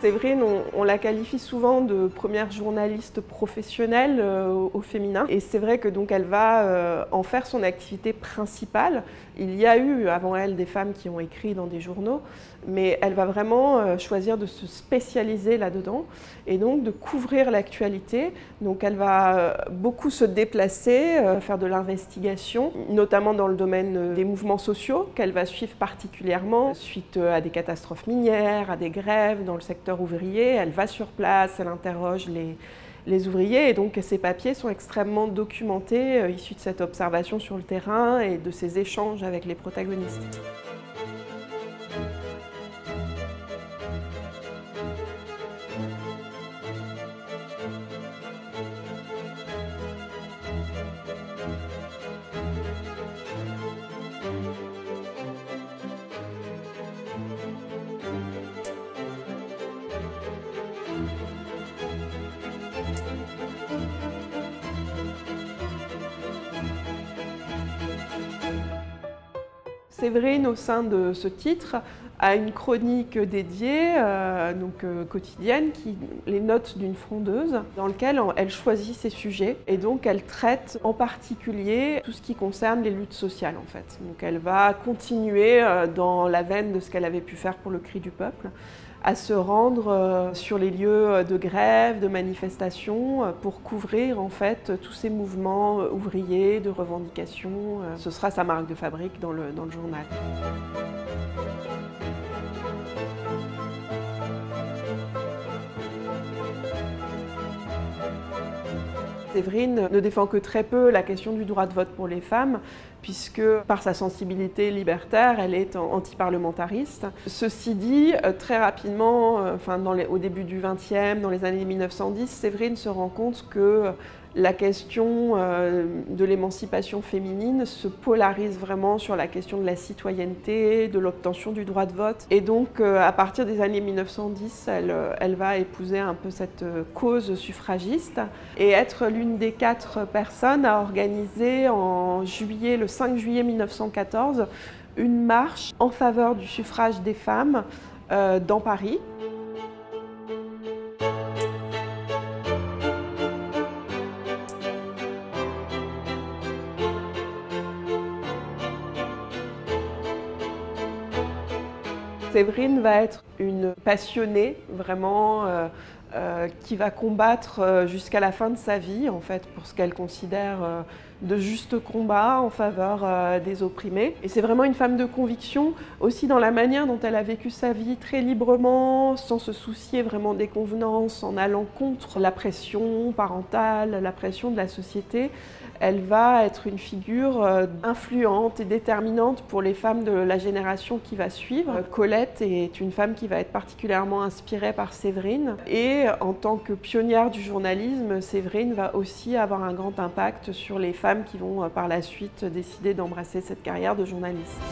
Séverine, on la qualifie souvent de première journaliste professionnelle au féminin. Et c'est vrai que donc elle va en faire son activité principale. Il y a eu avant elle des femmes qui ont écrit dans des journaux, mais elle va vraiment choisir de se spécialiser là-dedans et donc de couvrir l'actualité. Donc elle va beaucoup se déplacer, faire de l'investigation, notamment dans le domaine des mouvements sociaux qu'elle va suivre particulièrement suite à des catastrophes minières, à des grèves dans le secteur ouvrier. Elle va sur place, elle interroge les ouvriers et donc ces papiers sont extrêmement documentés, issus de cette observation sur le terrain et de ces échanges avec les protagonistes. Séverine, au sein de ce titre, a une chronique dédiée, quotidienne, les notes d'une frondeuse, dans lequel elle choisit ses sujets et donc elle traite en particulier tout ce qui concerne les luttes sociales en fait. Donc elle va continuer dans la veine de ce qu'elle avait pu faire pour le Cri du Peuple, à se rendre sur les lieux de grève, de manifestation, pour couvrir en fait tous ces mouvements ouvriers, de revendication. Ce sera sa marque de fabrique dans le journal. Séverine ne défend que très peu la question du droit de vote pour les femmes, puisque par sa sensibilité libertaire, elle est anti-parlementariste. Ceci dit, très rapidement, au début du XXe, dans les années 1910, Séverine se rend compte que la question de l'émancipation féminine se polarise vraiment sur la question de la citoyenneté, de l'obtention du droit de vote. Et donc, à partir des années 1910, elle va épouser un peu cette cause suffragiste et être l'une des 4 personnes à organiser le 5 juillet 1914, une marche en faveur du suffrage des femmes dans Paris. Séverine va être une passionnée, vraiment, qui va combattre jusqu'à la fin de sa vie, en fait, pour ce qu'elle considère de juste combat en faveur des opprimés. Et c'est vraiment une femme de conviction, aussi dans la manière dont elle a vécu sa vie, très librement, sans se soucier vraiment des convenances, en allant contre la pression parentale, la pression de la société. Elle va être une figure influente et déterminante pour les femmes de la génération qui va suivre. Colette est une femme qui va être particulièrement inspirée par Séverine. Et en tant que pionnière du journalisme, Séverine va aussi avoir un grand impact sur les femmes qui vont par la suite décider d'embrasser cette carrière de journaliste.